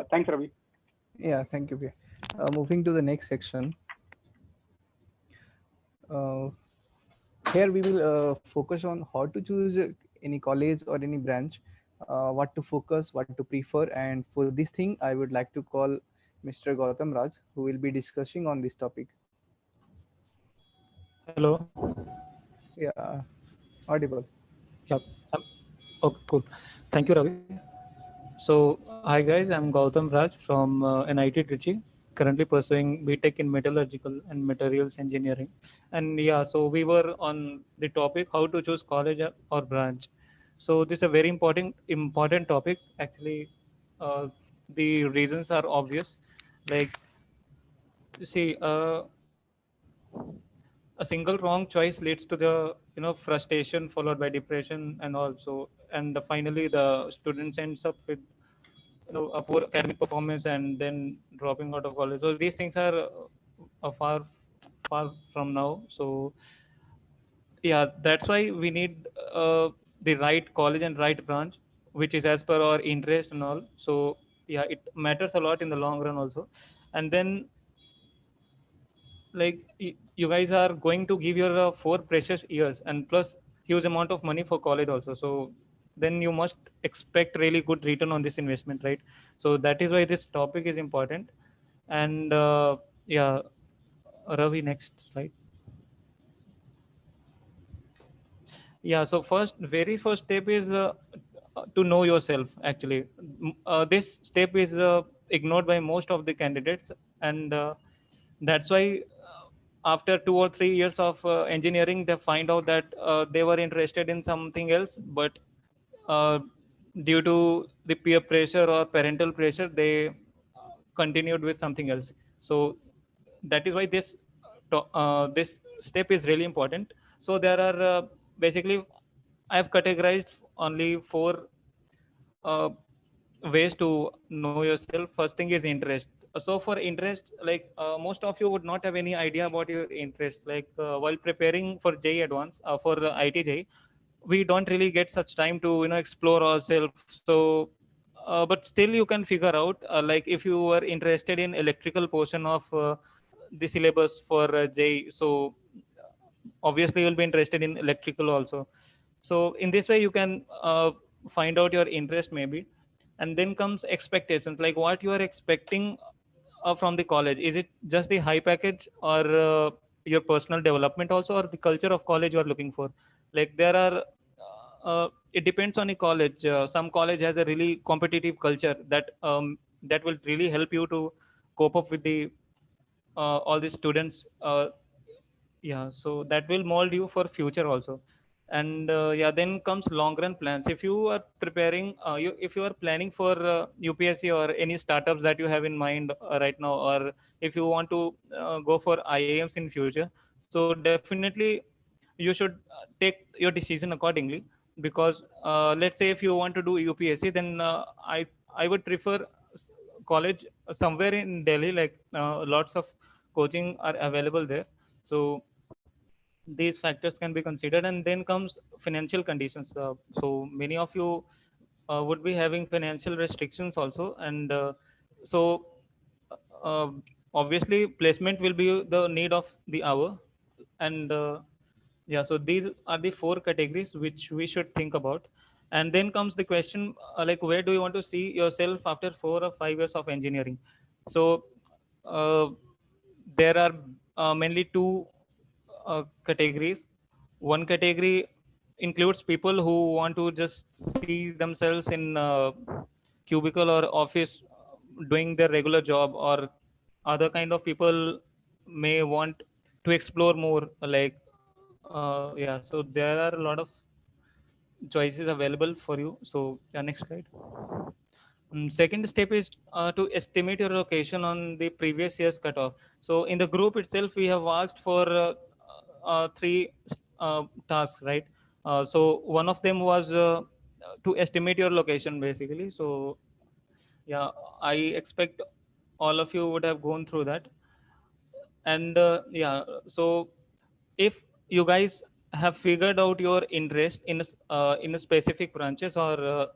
Thanks, Ravi. Yeah, thank you. Moving to the next section. Uh, Here we will focus on how to choose any college or any branch, what to focus, what to prefer, and for this thing, I would like to call Mr. Gautam Raj, who will be discussing on this topic. Hello. Yeah, audible. Yeah. Okay, cool. Thank you, Ravi. So, hi guys, I'm Gautam Raj from NIT Trichy, currently pursuing BTech in Metallurgical and Materials Engineering. And yeah, so we were on the topic how to choose college or branch. So this is a very important topic. Actually, uh, the reasons are obvious. Like, you see, a single wrong choice leads to the frustration followed by depression, and also and finally the students ends up with a poor academic performance and then dropping out of college. So these things are far from now. So yeah, that's why we need the right college and right branch which is as per our interest and all. So yeah, it matters a lot in the long run also. And then like you guys are going to give your 4 precious years and plus huge amount of money for college also. So then you must expect really good return on this investment, right? So that is why this topic is important. And yeah, Ravi, next slide. Yeah, so very first step is to know yourself. Actually, this step is ignored by most of the candidates, and that's why after 2 or 3 years of engineering, they find out that they were interested in something else, but uh, due to the peer pressure or parental pressure, they continued with something else. So that is why this step is really important. So there are basically I have categorized only 4 ways to know yourself. First thing is interest. So for interest, like most of you would not have any idea about your interest. Like while preparing for JEE Advance for IT JEE, we don't really get such time to explore ourselves. So but still you can figure out like if you were interested in electrical portion of the syllabus for JEE, so obviously you'll be interested in electrical also. So in this way you can find out your interest maybe. And then comes expectations, like what you are expecting from the college. Is it just the high package, or your personal development also, or the culture of college you are looking for? Like there are it depends on the college. Some college has a really competitive culture that will really help you to cope up with the all the students. Yeah, so that will mold you for future also. And yeah, then comes long run plans. If you are preparing if you are planning for UPSC or any startups that you have in mind right now, or if you want to go for IIMs in future, so definitely you should take your decision accordingly. Because let's say if you want to do UPSC, then I would prefer college somewhere in Delhi. Like lots of coaching are available there. So these factors can be considered. And then comes financial conditions. So many of you would be having financial restrictions also. And so uh, obviously placement will be the need of the hour. And yeah, so these are the 4 categories which we should think about. And then comes the question, like where do you want to see yourself after 4 or 5 years of engineering? So uh, there are mainly two categories. One category includes people who want to just see themselves in cubicle or office doing their regular job, or other kind of people may want to explore more. Like yeah, so there are a lot of choices available for you. So yeah, next slide. Second step is to estimate your location on the previous year's cutoff. So in the group itself, we have asked for 3 tasks, right? So one of them was to estimate your location, basically. So yeah, I expect all of you would have gone through that. And yeah, so if you guys have figured out your interest in a specific branches, or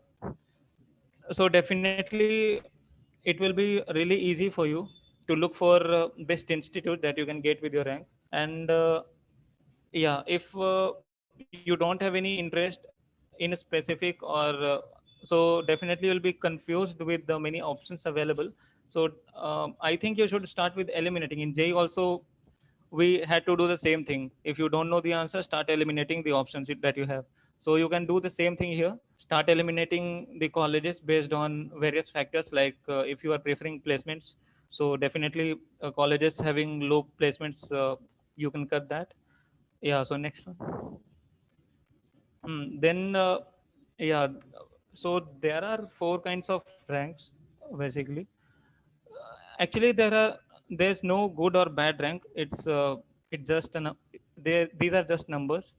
so definitely it will be really easy for you to look for best institute that you can get with your rank. And yeah, if you don't have any interest in a specific, or so definitely you'll be confused with the many options available. So I think you should start with eliminating. In JEE also, we had to do the same thing. If you don't know the answer, start eliminating the options that you have. So you can do the same thing here. Start eliminating the colleges based on various factors, like if you are preferring placements, so definitely colleges having low placements, you can cut that. Yeah, so next one. Then yeah, so there are four kinds of ranks basically. Actually, there's no good or bad rank. It's just these are just numbers.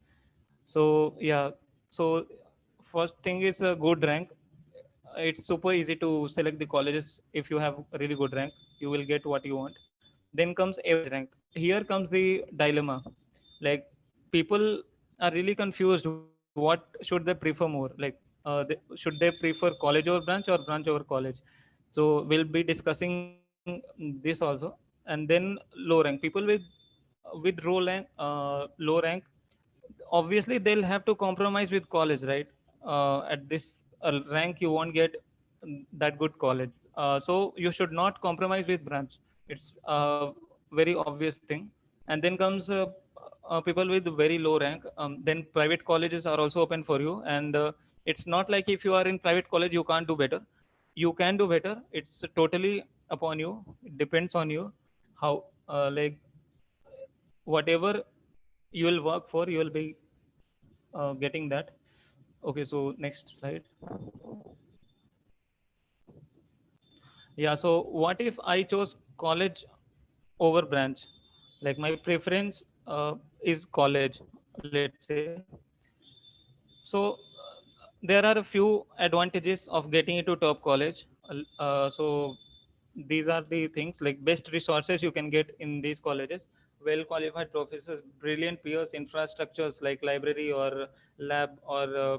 So yeah, so first thing is a good rank. It's super easy to select the colleges. If you have a really good rank, you will get what you want. Then comes average rank. Here comes the dilemma. Like, people are really confused. What should they prefer more? Like, should they prefer college over branch or branch over college? So we'll be discussing this also. And then low rank people with low rank, obviously they'll have to compromise with college, right? At this rank you won't get that good college, so you should not compromise with branch. It's a very obvious thing. And then comes people with very low rank. Then private colleges are also open for you, and it's not like if you are in private college you can't do better. You can do better. It's totally upon you. It depends on you how, like, whatever you will work for, you will be getting that. Okay, so next slide. Yeah, so what if I chose college over branch? Like, my preference is college, let's say. So there are a few advantages of getting into top college. So these are the things, like best resources you can get in these colleges, well qualified professors, brilliant peers, infrastructures like library or lab or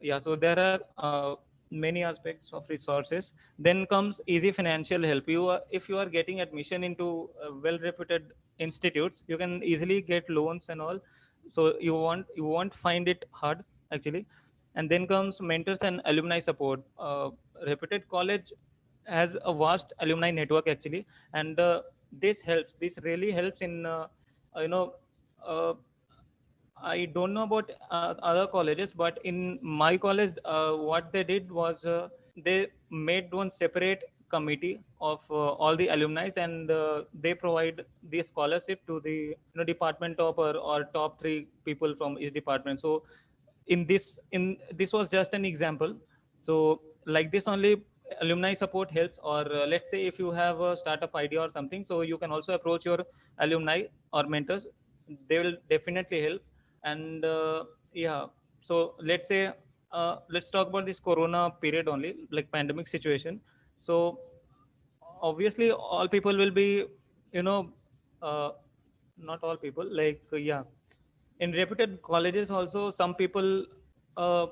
yeah, so there are many aspects of resources. Then comes easy financial help. If you are getting admission into well reputed institutes, you can easily get loans and all. So you won't find it hard, actually. And then comes mentors and alumni support. Reputed college has a vast alumni network, actually. And this really helps in you know uh, I don't know about other colleges, but in my college, what they did was they made one separate committee of all the alumni, and they provide the scholarship to the department topper or top three people from each department. So in this was just an example. So like this only, alumni support helps. Or let's say if you have a startup idea or something, so you can also approach your alumni or mentors. They will definitely help. And yeah, so let's talk about this corona period only, like pandemic situation. So obviously all people will be, you know uh, not all people, like yeah, in reputed colleges also some people uh,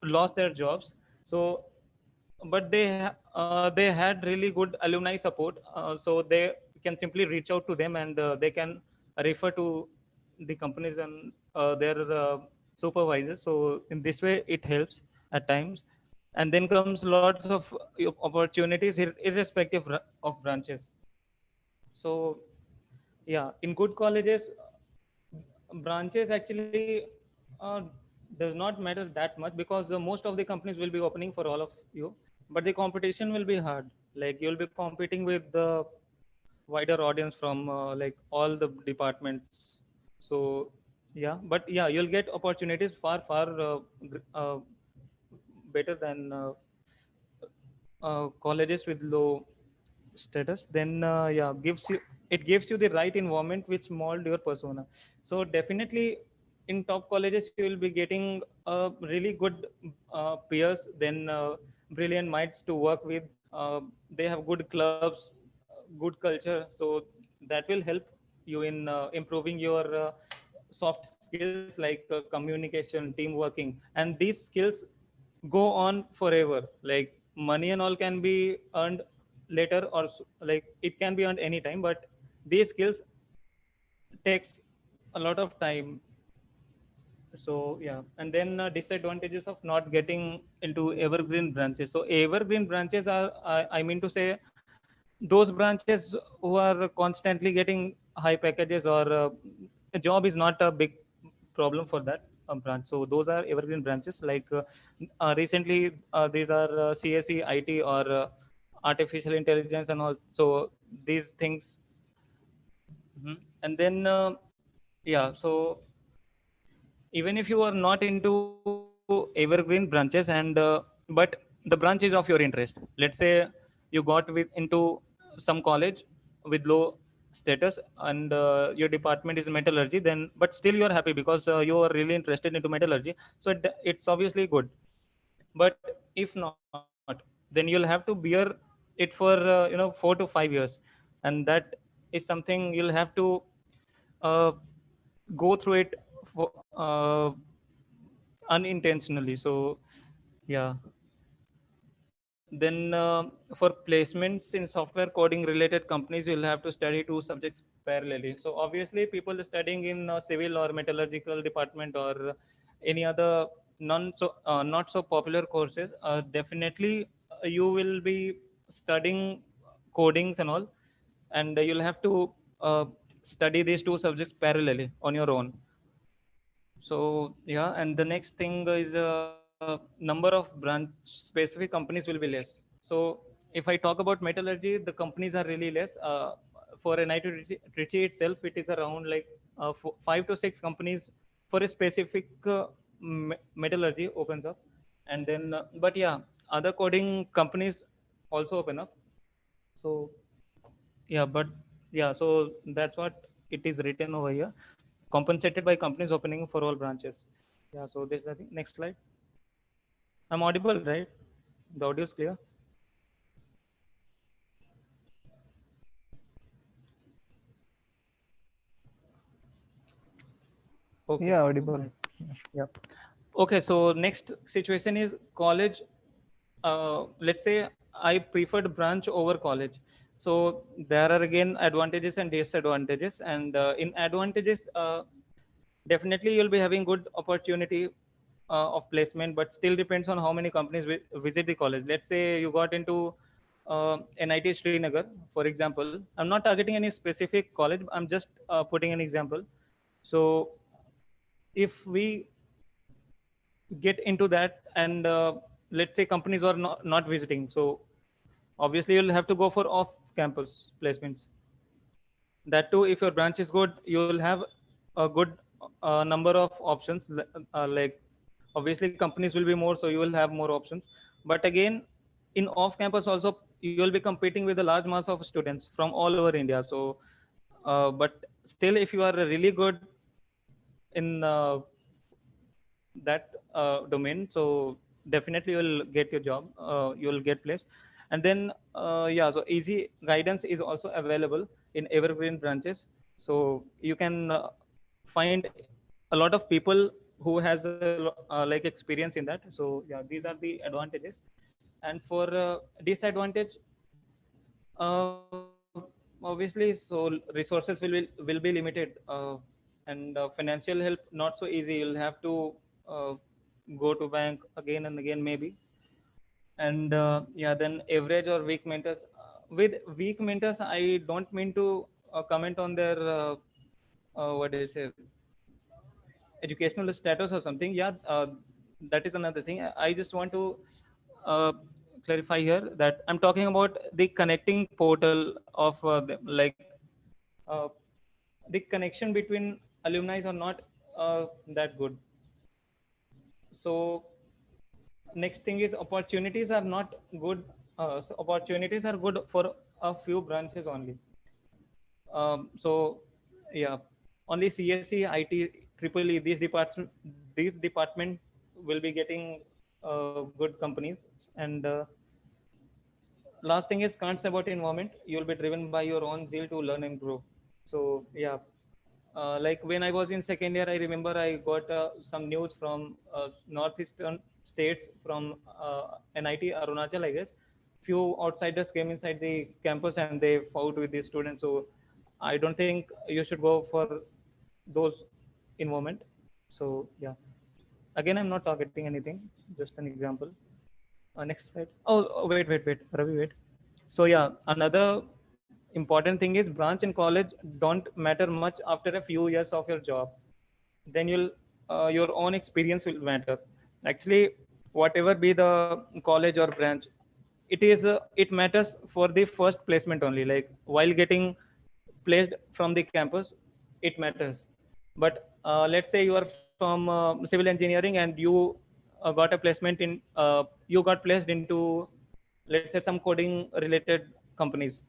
lost their jobs. So but they had really good alumni support, so they can simply reach out to them, and they can refer to the companies and their supervisors. So in this way it helps at times. And then comes lots of opportunities irrespective of branches. So yeah, in good colleges, branches actually uh, does not matter that much, because most of the companies will be opening for all of you. But the competition will be hard. Like, you'll be competing with the wider audience from like all the departments. So yeah, but yeah, you'll get opportunities far better than colleges with low status. Then yeah, gives you the right environment which mold your persona. So definitely in top colleges you will be getting really good peers, then brilliant minds to work with. They have good clubs, good culture. So that will help you in improving your soft skills like communication, team working. And these skills go on forever. Like, money and all can be earned later, or like it can be earned anytime, but these skills takes a lot of time. So yeah, and then disadvantages of not getting into evergreen branches. So evergreen branches are, I mean to say, those branches who are constantly getting high packages, or a job is not a big problem for that branch. So those are evergreen branches. Like recently, these are CSE, IT, or artificial intelligence, and all. So these things. Mhm. And then yeah, so even if you are not into evergreen branches, and but the branch is of your interest. Let's say you got into some college with low status, and your department is metallurgy, then but still you are happy because you are really interested into metallurgy, so it's obviously good. But if not, then you'll have to bear it for 4 to 5 years, and that is something you'll have to uh, go through it for, unintentionally. So yeah, then for placements in software coding related companies, you'll have to study two subjects parallelly. So obviously people studying in civil or metallurgical department, or any other non so not so popular courses, definitely you will be studying codings and all, and you'll have to uh, study these two subjects parallelly on your own. So yeah, and the next thing is number of branch specific companies will be less. So if I talk about metallurgy, the companies are really less. For an IT Trichy itself, it is around like 5 to 6 companies for a specific metallurgy opens up, and then but yeah, other coding companies also open up. So yeah, but yeah, so that's what it is written over here. Compensated by companies opening for all branches. Yeah, so this is the thing. Next slide. I'm audible, right? The audio is clear. Okay. Yeah, audible. Yeah. Okay, so next situation is college. Let's say I preferred branch over college. So there are again advantages and disadvantages. And in advantages, definitely you'll be having good opportunity of placement, but still depends on how many companies visit the college. Let's say you got into NIT Srinagar, for example. I'm not targeting any specific college. I'm just putting an example. So if we get into that, and let's say companies are not visiting, so obviously you'll have to go for off campus placements. That too, if your branch is good, you will have a good number of options. Like obviously companies will be more, so you will have more options. But again, in off campus also, you will be competing with a large mass of students from all over India. So but still, if you are really good in that domain, so definitely you'll get your job, you'll get placed. And then yeah, so easy guidance is also available in evergreen branches. So you can find a lot of people who has like experience in that. So yeah, these are the advantages. And for disadvantage, obviously, so resources will be limited, and financial help not so easy. You'll have to uh, go to bank again and again maybe. And yeah, then average or weak mentors. With weak mentors, I don't mean to comment on their what do you say, educational status or something. Yeah, that is another thing. I just want to uh, clarify here that I'm talking about the connecting portal of them. Like uh, the connection between alumni are not that good. So next thing is opportunities are not good. So opportunities are good for a few branches only. So yeah, only CSE, IT, Triple E, these department will be getting good companies. And last thing is, can't say about environment. You'll be driven by your own zeal to learn and grow. So yeah, like when I was in second year, I remember I got some news from northeastern. states from NIT Arunachal, I guess. Few outsiders came inside the campus and they fought with the students. So I don't think you should go for those involvement. So yeah, again, I'm not targeting anything, just an example. Next slide. Oh, wait, Ravi, wait. So yeah, another important thing is branch in college don't matter much after a few years of your job. Then your own experience will matter. Actually, whatever be the college or branch, it matters for the first placement only. Like while getting placed from the campus, it matters. But let's say you are from civil engineering and you got a placement in you got placed into, let's say, some coding related companies,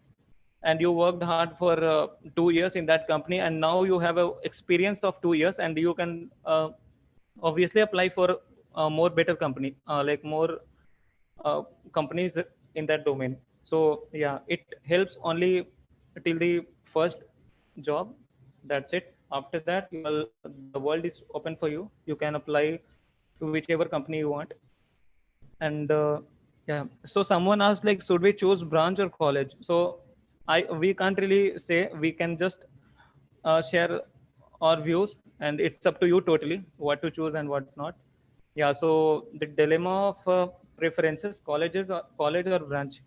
and you worked hard for 2 years in that company, and now you have a experience of 2 years, and you can obviously apply for more better company, like more uh, companies in that domain. So yeah, it helps only till the first job. That's it. After that, the world is open for you. You can apply to whichever company you want. And yeah, so someone asked, like, should we choose branch or college? So we can't really say. We can just share our views, and it's up to you totally what to choose and what not. Yeah, so the dilemma of preferences, college or branch.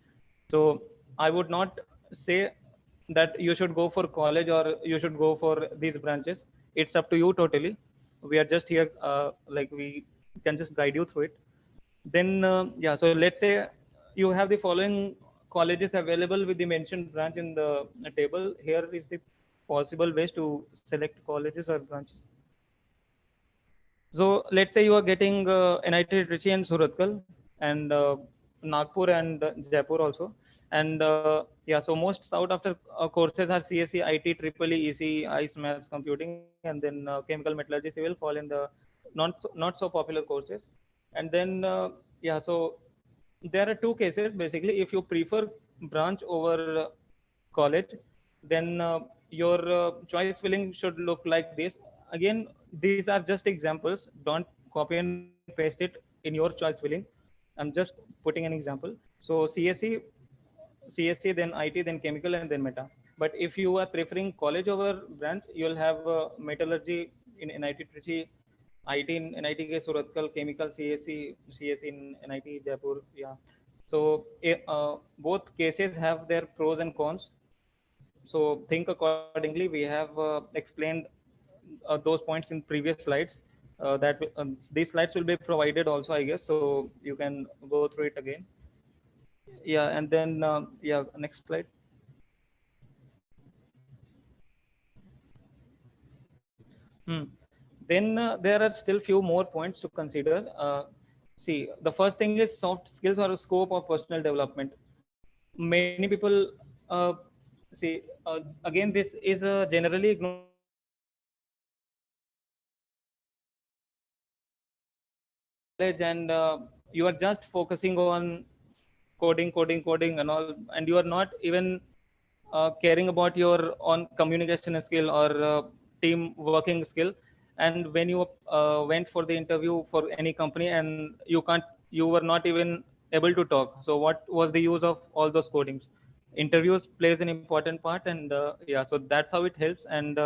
So I would not say that you should go for college or you should go for these branches. It's up to you totally. We are just here, like, we can just guide you through it. Then yeah, so let's say you have the following colleges available with the mentioned branch in the table. Here is the possible ways to select colleges or branches. So let's say you are getting NIT Trichy and Surathkal, and Nagpur and Jaipur also. And yeah, so most sought after courses are CSE, IT, Triple E, EC, ICE, Maths, Computing, and then Chemical, Metallurgy, Civil fall in the not so popular courses. And then yeah, so there are two cases basically. If you prefer branch over college, then your choice filling should look like this. Again, these are just examples. Don't copy and paste it in your choice filling. I'm just putting an example. So CSC, then IT, then chemical, and then meta. But if you are preferring college over branch, you'll have metallurgy in NIT Trichy, IT in NIT Surathkal, chemical CSC in NIT Jaipur. Yeah. So both cases have their pros and cons. So think accordingly. We have explained those points in previous slides. These slides will be provided also, I guess. So you can go through it again. Yeah, and then yeah, next slide. Hmm. Then there are still few more points to consider. See, the first thing is soft skills or scope of personal development. Many people see, again, this is generally ignored by most of the candidates. Let's say you are in college and you are just focusing on coding, and all, and you are not even caring about your own communication skill or team working skill. And when you went for the interview for any company, and you were not even able to talk, so what was the use of all those codings? Interviews plays an important part, and yeah, so that's how it helps. And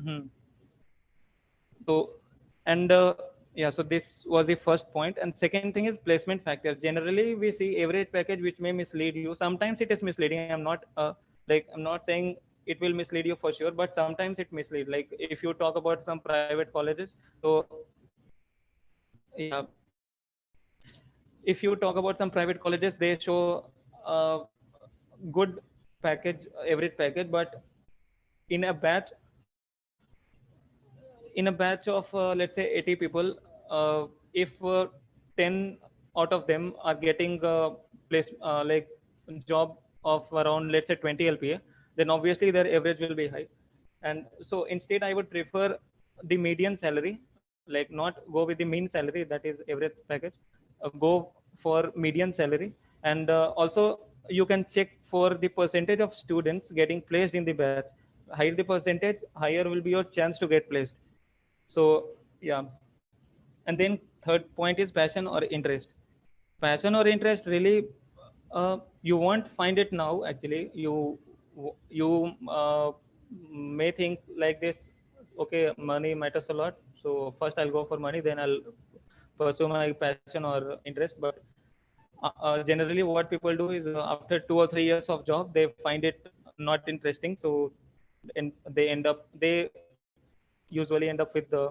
mhm. So, and yeah, so this was the first point. And second thing is placement factors. Generally, we see average package, which may mislead you. Sometimes it is misleading. I'm not saying it will mislead you for sure, but sometimes it mislead. Like if you talk about some private colleges, so yeah, if you talk about some private colleges, they show uh, good package, average package, but in a batch of let's say 80 people, if 10 out of them are getting place like job of around, let's say, 20 LPA, then obviously their average will be high. And so instead I would prefer the median salary, like not go with the mean salary, that is average package. Go for median salary. And also you can check for the percentage of students getting placed in the batch. Higher the percentage, higher will be your chance to get placed. So yeah, and then third point is passion or interest. Passion or interest really, you won't find it now. Actually, you may think like this. Okay, money matters a lot. So first I'll go for money, then I'll pursue my passion or interest. But generally, what people do is after 2 or 3 years of job, they find it not interesting. So and they usually end up with the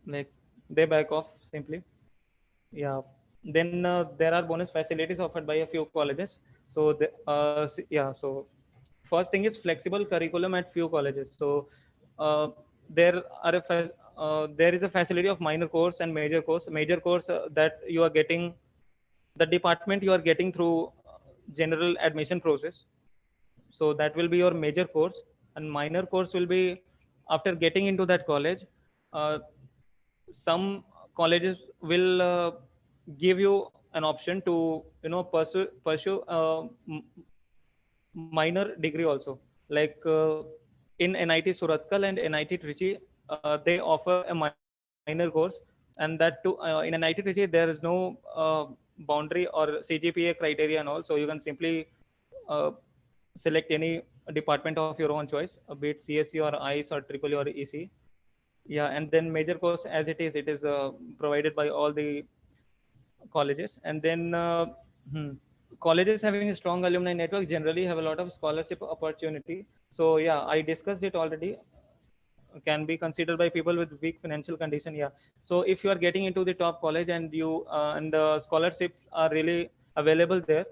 like they back off simply. Yeah. Then there are bonus facilities offered by a few colleges. So yeah. So first thing is flexible curriculum at few colleges. So uh, there there is a facility of minor course and major course. Major course that you are getting, the department you are getting through general admission process. So that will be your major course, and minor course will be after getting into that college. Uh, some colleges will give you an option to pursue minor degree also, like in NIT Surathkal and NIT Trichy, they offer a minor course. And that too, in NIT Trichy there is no boundary or CGPA criteria and all, so you can simply uh, select any department of your own choice, be it CSE or ICE or triple E or EC. Yeah, and then major course as it is provided by all the colleges. And then colleges having a strong alumni network generally have a lot of scholarship opportunity. So yeah, I discussed it already. Can be considered by people with weak financial condition. Yeah, so if you are getting into the top college and you and the scholarships are really available there,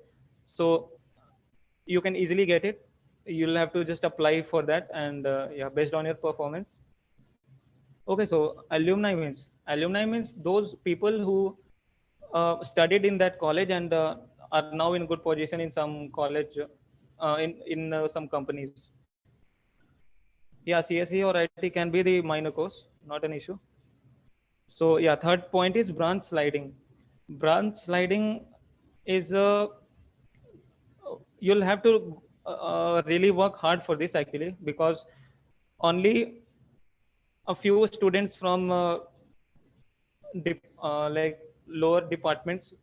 so you can easily get it. You'll have to just apply for that, and yeah, based on your performance. Okay, so alumni means those people who studied in that college and are now in good position in some college, in some companies. Yeah, CSE or IT can be the minor course, not an issue. So yeah, third point is branch sliding. Branch sliding is you'll have to really work hard for this actually, because only a few students from like lower departments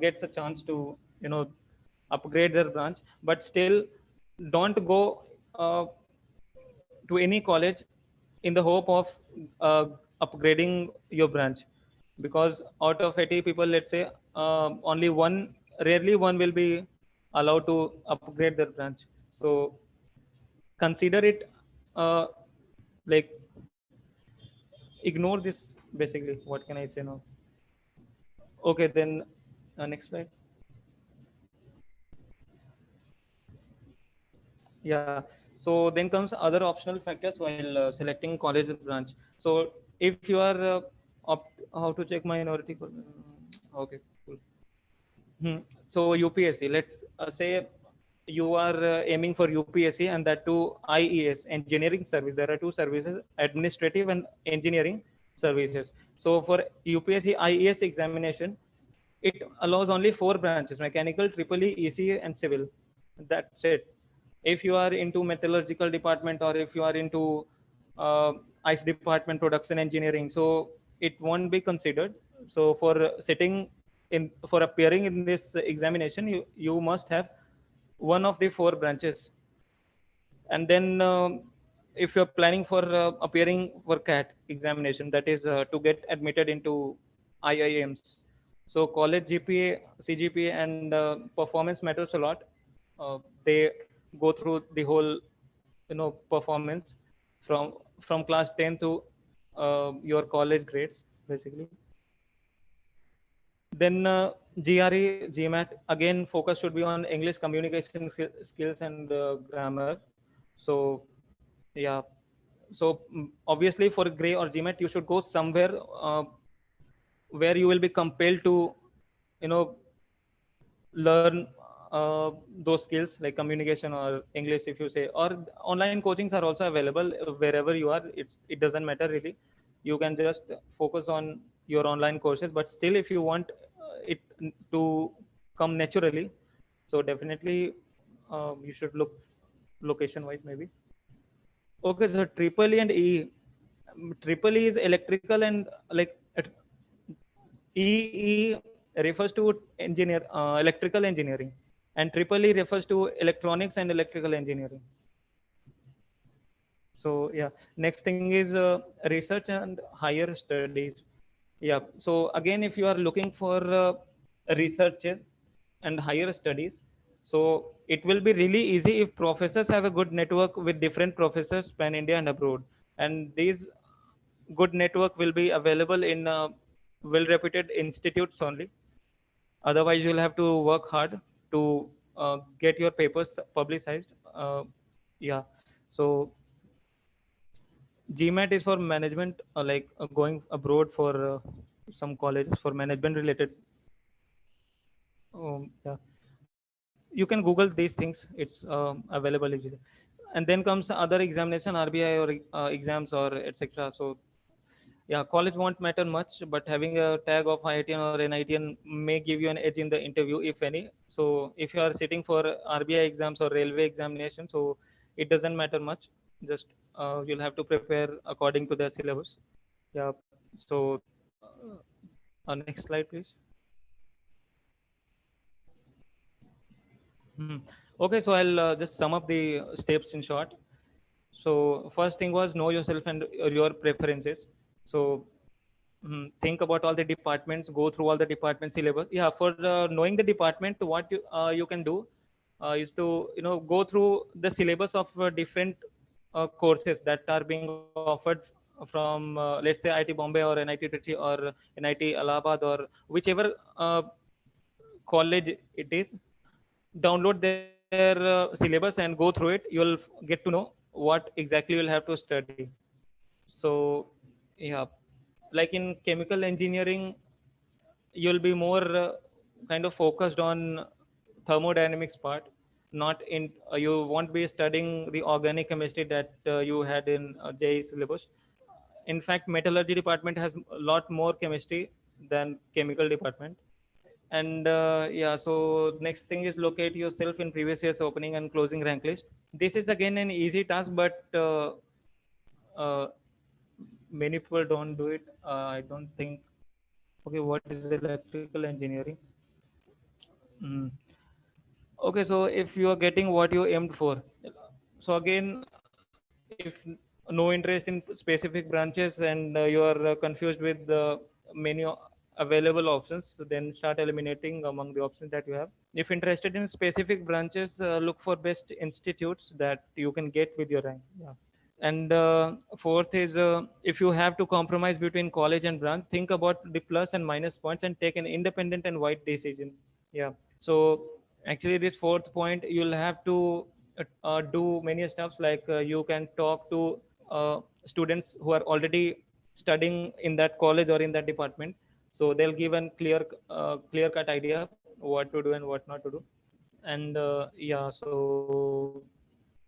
gets a chance to upgrade their branch. But still, don't go to any college in the hope of uh, upgrading your branch, because out of 80 people, let's say, only one, rarely one will be allowed to upgrade their branch. So consider it, uh, like, ignore this basically. What can I say now? Okay, then next slide. Yeah. So then comes other optional factors while selecting college branch. So if you are how to check minority. Okay, cool. Hmm. So UPSC, let's say you are aiming for UPSC, and that too IES, engineering service. There are two services, administrative and engineering services. So for UPSC IES examination, it allows only four branches: mechanical, triple E, ECA, and civil. That's it. If you are into metallurgical department, or if you are into ICE department, production engineering, so it won't be considered. So for appearing in this examination, you must have one of the four branches. And then if you're planning for appearing for CAT examination, that is to get admitted into IIMs. So college GPA, CGPA, and performance matters a lot. They go through the whole performance from class 10 to your college grades basically. Then GRE, GMAT, again, focus should be on English communication skills and grammar. So, yeah. So, obviously, for GRE or GMAT, you should go somewhere where you will be compelled to, you know, learn those skills like communication or English, if you say. Or online coachings are also available wherever you are. It doesn't matter really. You can just focus on your online courses. But still, if you want it to come naturally, so definitely you should look location wise maybe. Okay, so triple E and E, Triple E is electrical and like EE refers to electrical engineering, and triple E refers to electronics and electrical engineering. So yeah, next thing is research and higher studies. Yeah. So again, if you are looking for researches and higher studies, so it will be really easy if professors have a good network with different professors pan India and abroad, and these good network will be available in well-reputed institutes only. Otherwise, you'll have to work hard to get your papers publicized. Yeah. So GMAT is for management, going abroad for some colleges for management related. Yeah, you can Google these things. It's available easily. And then comes other examination, RBI or exams or etc. So yeah, college won't matter much, but having a tag of IITN or NITN may give you an edge in the interview, if any. So if you are sitting for RBI exams or railway examination, so it doesn't matter much. Just you'll have to prepare according to their syllabus. Yeah. So next slide, please. Hmm. Okay, so I'll just sum up the steps in short. So first thing was know yourself and your preferences. So think about all the departments, go through all the department syllabus. Yeah, for knowing the department, what you can do is to go through the syllabus of different courses that are being offered from let's say IIT Bombay or NIT Trichy or NIT Allahabad or whichever college it is. Download their syllabus and go through it. You'll get to know what exactly you'll have to study. So yeah, like in chemical engineering, you'll be more kind of focused on thermodynamics part, not in you won't be studying the organic chemistry that you had in JE syllabus. In fact, metallurgy department has a lot more chemistry than chemical department. And yeah, so next thing is locate yourself in previous year's opening and closing rank list. This is again an easy task, but uh, many people don't do it. I don't think. Okay, what is electrical engineering? Mm. Okay, so if you are getting what you aimed for, so again, if no interest in specific branches and you are confused with the many available options, so then start eliminating among the options that you have. If interested in specific branches, look for best institutes that you can get with your rank. Yeah. And fourth is if you have to compromise between college and branch, think about the plus and minus points and take an independent and wide decision. Yeah. So actually, this fourth point, you'll have to do many stuffs like you can talk to students who are already studying in that college or in that department. So they'll give a clear cut idea what to do and what not to do. And yeah, so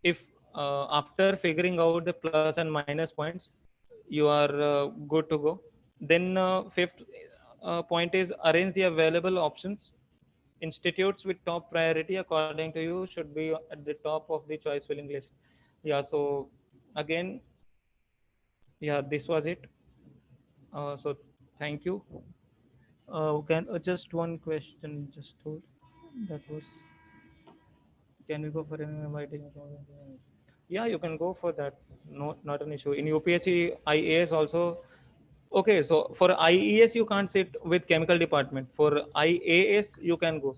if after figuring out the plus and minus points, you are good to go. Then fifth point is arrange the available options. Institutes with top priority according to you should be at the top of the choice filling list. Yeah, so again, yeah, this was it. So thank you. Can just one question just told that was, can we go for any inviting? Yeah, you can go for that. No, not an issue. In UPSC, IAS also. Okay, so for IES you can't sit with chemical department. For IAS you can go.